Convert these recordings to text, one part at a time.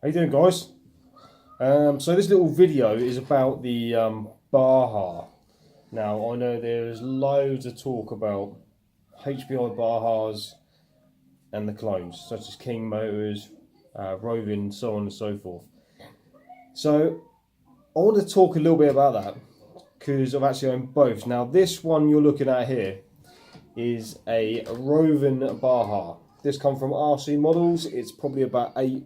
How you doing, guys? So this little video is about the Baja. Now, I know there's loads of talk about HPI Bajas and the clones, such as Kingmotors, Rovan, so on and so forth. So I want to talk a little bit about that because I've actually owned both. Now, this one you're looking at here is a Rovan Baja. This come from RC Models. It's probably about eight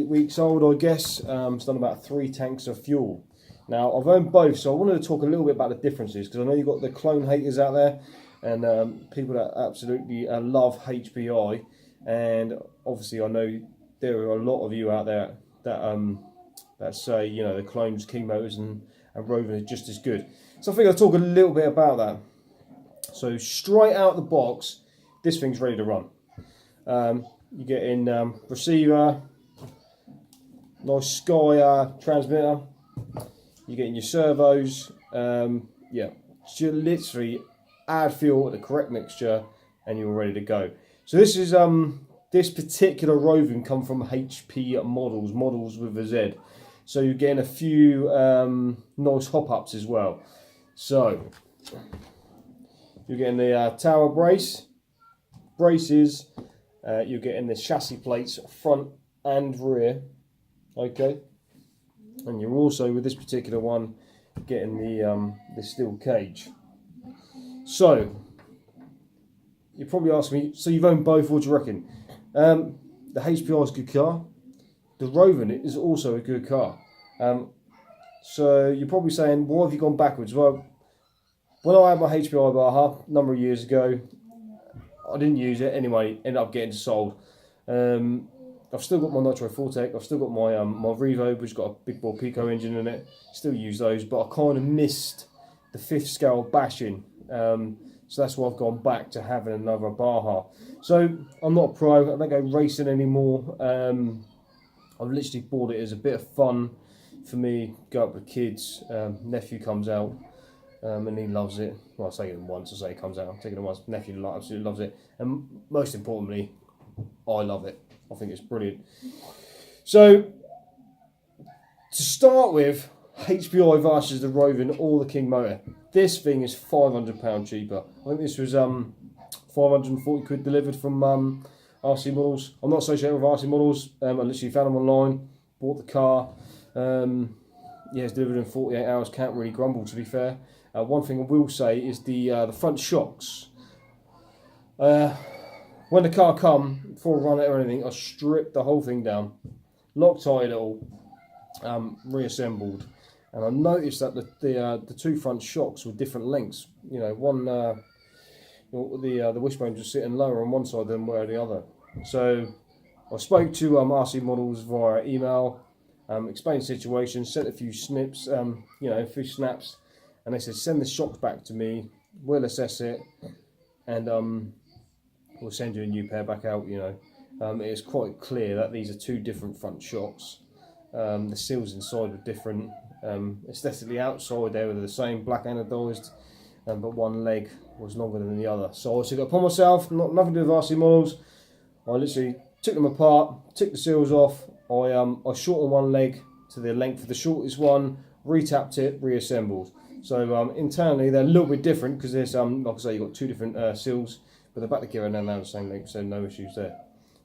weeks old, I guess. It's done about 3 tanks of fuel. Now, I've owned both, so I wanted to talk a little bit about the differences, because I know you've got the clone haters out there, and people that absolutely love HPI, and obviously I know there are a lot of you out there that say, you know, the clones, Kingmotors and Rovan are just as good. So I think I'll talk a little bit about that. So straight out the box, this thing's ready to run. You get in receiver, nice Sky transmitter. You get in your servos. Yeah, so literally add fuel at the correct mixture, and you're ready to go. So this is this particular Rovan come from HP models with a Z. So you're getting a few nice hop ups as well. So you're getting the tower braces. You're getting the chassis plates front and rear. Okay, and you're also, with this particular one, getting the steel cage. So you probably ask me, so you've owned both, what do you reckon? The HPI is a good car. The Rovan is also a good car. So you're probably saying, why have you gone backwards? Well, when I had my HPI Baja a number of years ago, I didn't use it anyway. Ended up getting sold. I've still got my Nitro Fortec. I've still got my my Revo, which has got a big bore Pico engine in it. Still use those, but I kind of missed the 5th scale bashing. So that's why I've gone back to having another Baja. So I'm not a pro. I don't go racing anymore. I've literally bought it as a bit of fun for me. Go up with kids. Nephew comes out. And he loves it. Well, I say it once, I say it comes out. I'm taking it once. Nephew absolutely loves it. And most importantly, I love it. I think it's brilliant. So, to start with, HPI versus the Rovan or the Kingmotor. This thing is £500 cheaper. I think this was 540 quid delivered from RC Models. I'm not associated with RC Models. I literally found them online, bought the car. Yeah, it's delivered in 48 hours. Can't really grumble, to be fair. One thing I will say is the front shocks. When the car come, before I run it or anything, I stripped the whole thing down, Loctite it all, reassembled, and I noticed that the 2 front shocks were different lengths. You know, one the wishbones were sitting lower on one side than where the other. So I spoke to RC Models via email, explained the situation, sent a few snips, you know, a few snaps. And they said, send the shocks back to me, we'll assess it, and we'll send you a new pair back out, you know. It is quite clear that these are 2 different front shocks. The seals inside were different. Aesthetically outside they were the same, black anodised, but one leg was longer than the other. So I took it upon myself, nothing to do with RC Models. I literally took them apart, took the seals off. I shortened one leg to the length of the shortest one, retapped it, reassembled. So internally they're a little bit different because there's like I say, you've got 2 different seals, but the back of the gear are now the same length, so no issues there.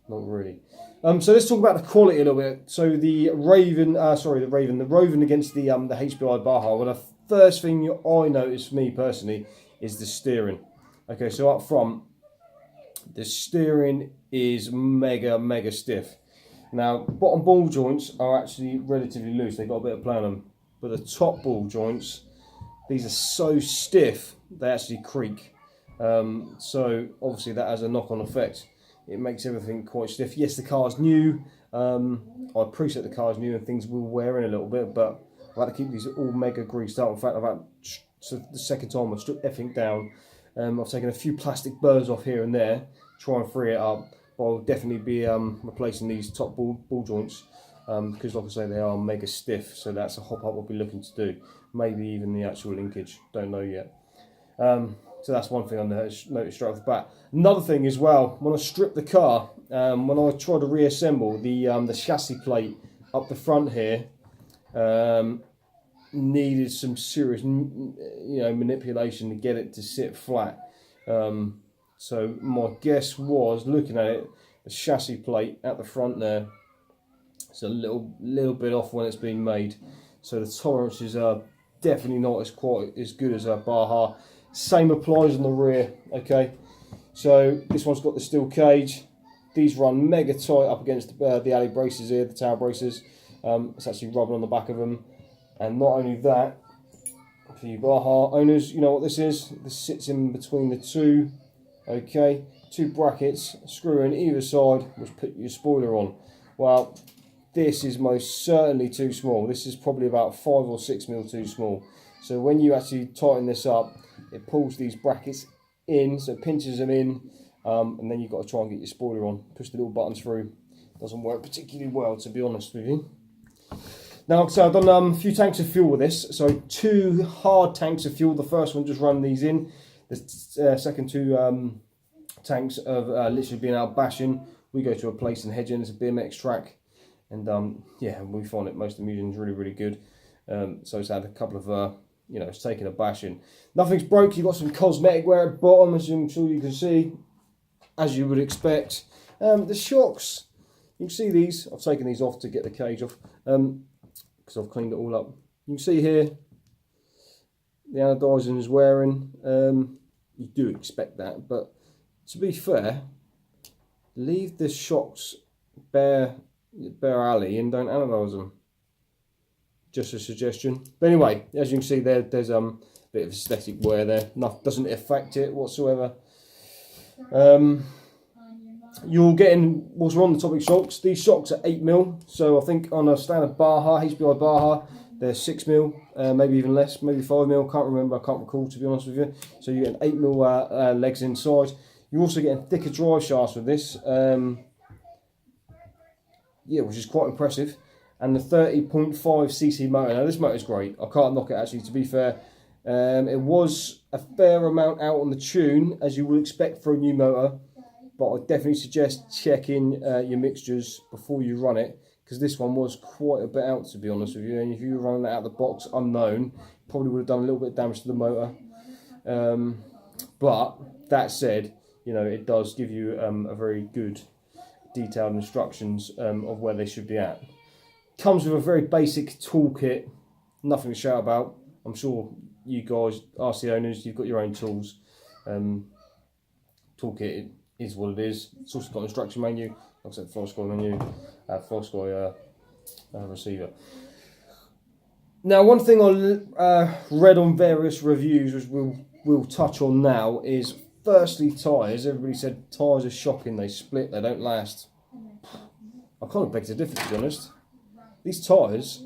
Not really. So let's talk about the quality a little bit. So the Rovan against the HPI Baja. Well, the first thing I noticed for me personally is the steering. Okay, so up front, the steering is mega stiff. Now, bottom ball joints are actually relatively loose. They've got a bit of play on them, but the top ball joints, these are so stiff they actually creak. So obviously that has a knock-on effect. It makes everything quite stiff. Yes, the car's new. I appreciate the car's new and things will wear in a little bit, but I've had to keep these all mega greased out. In fact, so the second time I've stripped everything down. I've taken a few plastic burrs off here and there, try and free it up. But I'll definitely be replacing these top ball joints because, like I say, they are mega stiff. So that's a hop up I'll be looking to do. Maybe even the actual linkage. Don't know yet. So that's one thing I noticed straight off the bat. Another thing as well, when I stripped the car, when I tried to reassemble the chassis plate up the front here, needed some serious, manipulation to get it to sit flat. So my guess was, looking at it, the chassis plate at the front there, it's a little bit off when it's being made. So the tolerances are definitely not quite as good as a Baja. Same applies on the rear. Okay, so this one's got the steel cage. These run mega tight up against the alley braces here, the tail braces. It's actually rubbing on the back of them. And not only that, for you Baja owners, you know what this is. This sits in between the two, two brackets, screw in either side, which put your spoiler on. Well, this is most certainly too small. This is probably about 5 or 6 mil too small. So when you actually tighten this up, it pulls these brackets in, so it pinches them in, and then you've got to try and get your spoiler on. Push the little buttons through. Doesn't work particularly well, to be honest with you. Now, so I've done a few tanks of fuel with this. So 2 hard tanks of fuel. The first one, just run these in. The second 2 tanks of literally being out bashing. We go to a place in Hedging. It's a BMX track. And yeah, we find it most amusing, really, really good. So it's had a couple of, it's taken a bashing. Nothing's broke. You've got some cosmetic wear at the bottom, as I'm sure you can see, as you would expect. The shocks, you can see these. I've taken these off to get the cage off, because I've cleaned it all up. You can see here, the anodizing is wearing. You do expect that, but to be fair, leave the shocks bare alley and don't anodize them. Just a suggestion. But anyway, as you can see there's a bit of aesthetic wear there. Doesn't affect it whatsoever. You're getting, whilst we're on the topic shocks, these shocks are 8mm. So I think on a standard Baja, HPI Baja, they're 6mm, maybe even less, maybe 5mm. Can't remember, I can't recall, to be honest with you. So you're getting 8mm legs inside. You're also getting thicker drive shafts with this. Yeah, which is quite impressive. And the 30.5cc motor. Now this motor is great. I can't knock it, actually, to be fair. It was a fair amount out on the tune, as you would expect for a new motor. But I definitely suggest checking your mixtures before you run it, because this one was quite a bit out, to be honest with you. And if you were running it out of the box unknown, probably would have done a little bit of damage to the motor. But that said, it does give you a very good detailed instructions of where they should be at. Comes with a very basic toolkit, nothing to shout about. I'm sure you guys, RC owners, you've got your own tools. Toolkit is what it is. It's also got an instruction menu, like I said, Floscoy menu, Floscoy receiver. Now, one thing I read on various reviews, which we'll touch on now, is firstly tyres. Everybody said tyres are shocking, they split, they don't last. I kind of beg to differ, to be honest. These tyres,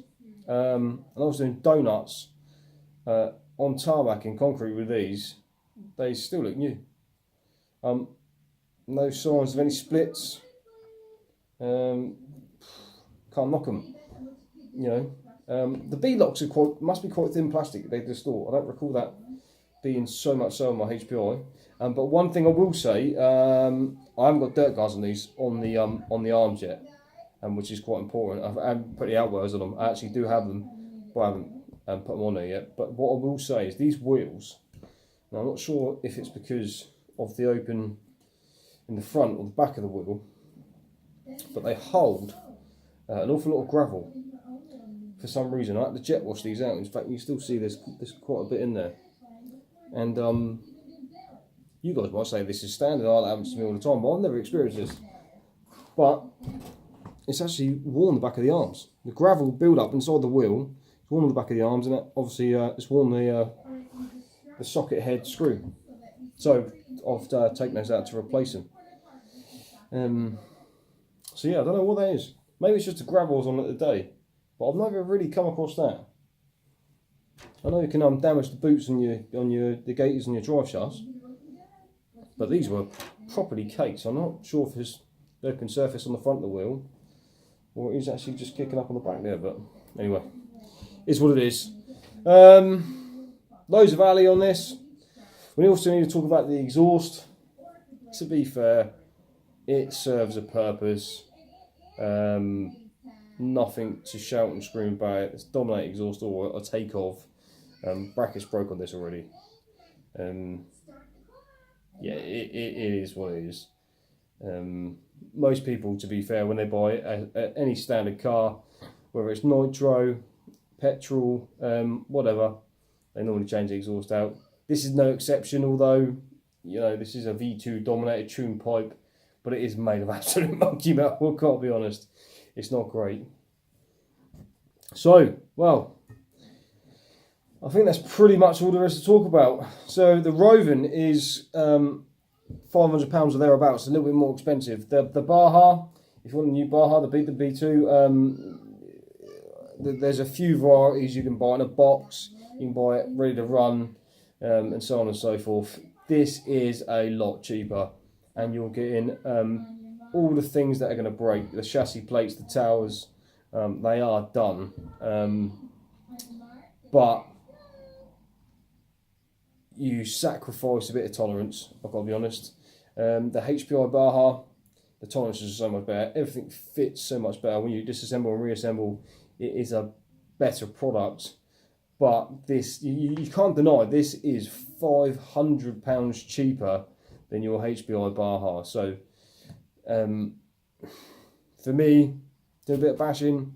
and I was doing donuts on tarmac and concrete with these, they still look new. No signs of any splits. Can't knock them. The B-locks must be quite thin plastic. They distort. I don't recall that being so much so on my HPI. But one thing I will say, I haven't got dirt guards on these on the arms yet, which is quite important. I haven't put the outwears on them. I actually do have them, but I haven't put them on there yet. But what I will say is these wheels. Now I'm not sure if it's because of the open in the front or the back of the wheel, but they hold an awful lot of gravel for some reason. I had to jet wash these out. In fact, you still see there's quite a bit in there. And you guys might say this is standard. That happens to me all the time, but I've never experienced this. But it's actually worn the back of the arms. The gravel build up inside the wheel. It's worn the back of the arms, and that obviously it's worn the socket head screw. So I've taken those out to replace them. So yeah, I don't know what that is. Maybe it's just the gravels on at the day, but I've never really come across that. I know you can damage the boots on the gators and your drive shafts, but these were properly caked. So I'm not sure if it's the open surface on the front of the wheel or it is actually just kicking up on the back there. But anyway, it's what it is. Loads of alley on this. We also need to talk about the exhaust. To be fair, it serves a purpose. Nothing to shout and scream about. It's dominate exhaust or a take off. Brackets broke on this already. Yeah, it is what it is. Most people, to be fair, when they buy any standard car, whether it's nitro, petrol, whatever, they normally change the exhaust out. This is no exception, although, you know, this is a V2 dominated tune pipe, but it is made of absolute monkey metal, I can't be honest. It's not great. So, well, I think that's pretty much all there is to talk about. So the Rovan is £500 or thereabouts, a little bit more expensive. The Baja, if you want a new Baja, the B2, there's a few varieties you can buy in a box. You can buy it ready to run, and so on and so forth. This is a lot cheaper, and you're getting all the things that are going to break. The chassis plates, the towers, they are done. But you sacrifice a bit of tolerance, I've got to be honest. The HPI Baja, the tolerances are so much better. Everything fits so much better. When you disassemble and reassemble, it is a better product. But this, you can't deny, this is £500 cheaper than your HPI Baja. So, for me, do a bit of bashing,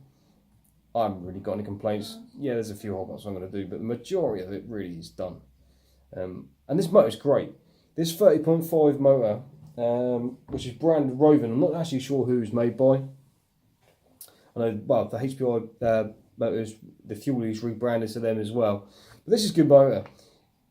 I haven't really got any complaints. Yeah, there's a few hot spots I'm going to do, but the majority of it really is done. And this motor is great. This 30.5 motor, which is branded Rovan, I'm not actually sure who it's made by. I know, well, the HPI motors, the fuel is rebranded to them as well. But this is a good motor.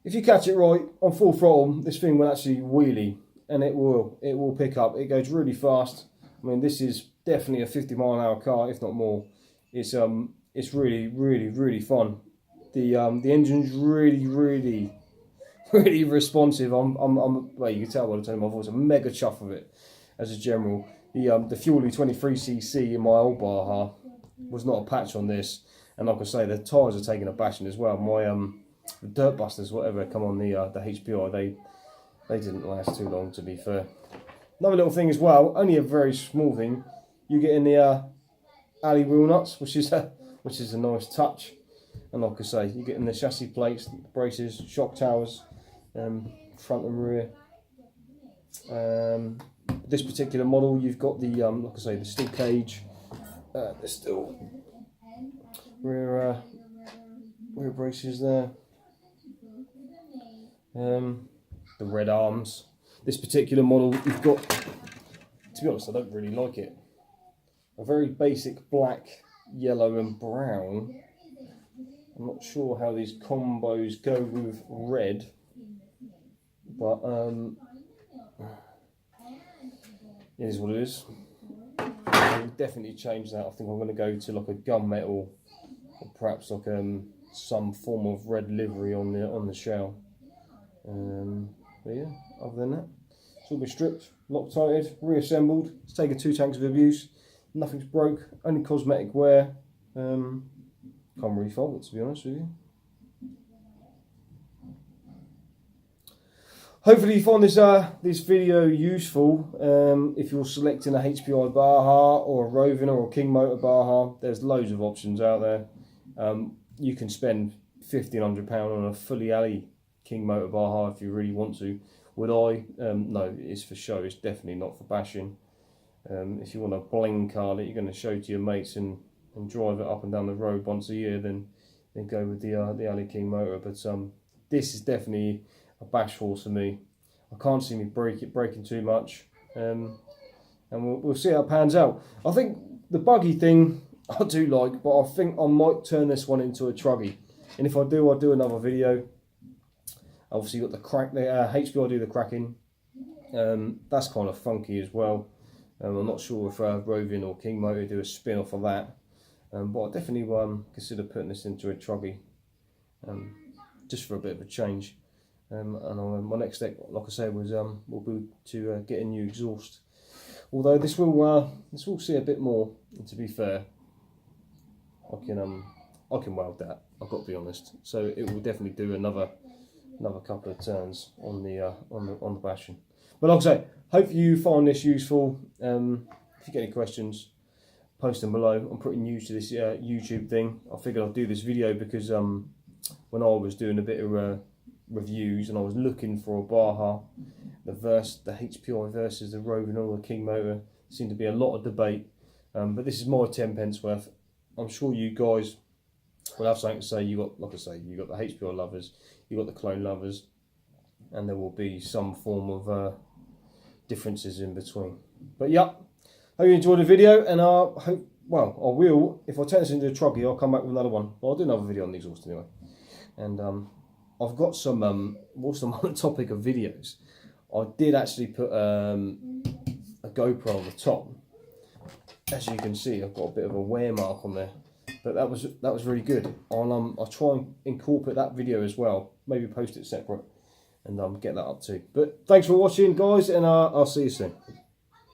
If you catch it right, on full throttle, this thing will actually wheelie, and it will pick up. It goes really fast. I mean, this is definitely a 50-mile-an-hour car, if not more. It's really, really, really fun. The engine's really responsive. Well, you can tell by the tone of my voice, I'm mega chuffed with it as a general. The Fuel 23cc in my old Baja was not a patch on this, and like I say, the tyres are taking a bashing as well. My the Dirt Busters, whatever, come on the HPI, they didn't last too long, to be fair. Another little thing as well, only a very small thing, you get in the alley wheel nuts, which is a nice touch. And like I say, you get in the chassis plates, braces, shock towers, front and rear. This particular model, you've got the like I say, the steel cage, the steel rear braces there, the red arms. This particular model, you've got, to be honest, I don't really like it. A very basic black, yellow and brown. I'm not sure how these combos go with red, but it is what it is. I'll definitely change that. I think I'm going to go to like a gunmetal, or perhaps like some form of red livery on the shell. But yeah, other than that, it's all been stripped, Loctited, reassembled. It's taken 2 tanks of abuse. Nothing's broke, only cosmetic wear. Can't really fault it, to be honest with you. Hopefully you find this video useful. If you're selecting a HPI Baja or a Rovan or a Kingmotor Baja, there's loads of options out there. You can spend £1,500 on a fully alley Kingmotor Baja if you really want to. Would I? No, it's for show. It's definitely not for bashing. If you want a bling car that you're going to show to your mates and drive it up and down the road once a year, then go with the alley Kingmotor. But this is definitely a bash horse for me. I can't see me breaking too much, and we'll see how it pans out. I think the buggy thing I do like, but I think I might turn this one into a truggy. And if I do, I'll do another video. Obviously, got the crack there. HPI do the cracking. That's kind of funky as well. I'm not sure if Rovan or Kingmotor do a spin off of that, but I definitely consider putting this into a truggy, just for a bit of a change. And my next step, like I said, was will be to get a new exhaust. Although this will see a bit more. And to be fair, I can weld that. I've got to be honest. So it will definitely do another couple of turns on the bashing. But like I say, hope you find this useful. If you get any questions, post them below. I'm pretty new to this YouTube thing. I figured I'd do this video because when I was doing a bit of reviews and I was looking for a Baja, the HPI versus the Rovan or the Kingmotor, seemed to be a lot of debate. But this is my 10 pence worth. I'm sure you guys will have something to say. You got, like I say, you got the HPI lovers, you got the clone lovers, and there will be some form of differences in between. But yeah, hope you enjoyed the video, and I hope, well, I will, if I turn this into a truggy, I'll come back with another one. Well, I'll do another video on the exhaust anyway. And I've got some, whilst I'm on the topic of videos, I did actually put a GoPro on the top. As you can see, I've got a bit of a wear mark on there, but that was really good. I'll try and incorporate that video as well, maybe post it separate, and get that up too. But thanks for watching, guys, and I'll see you soon.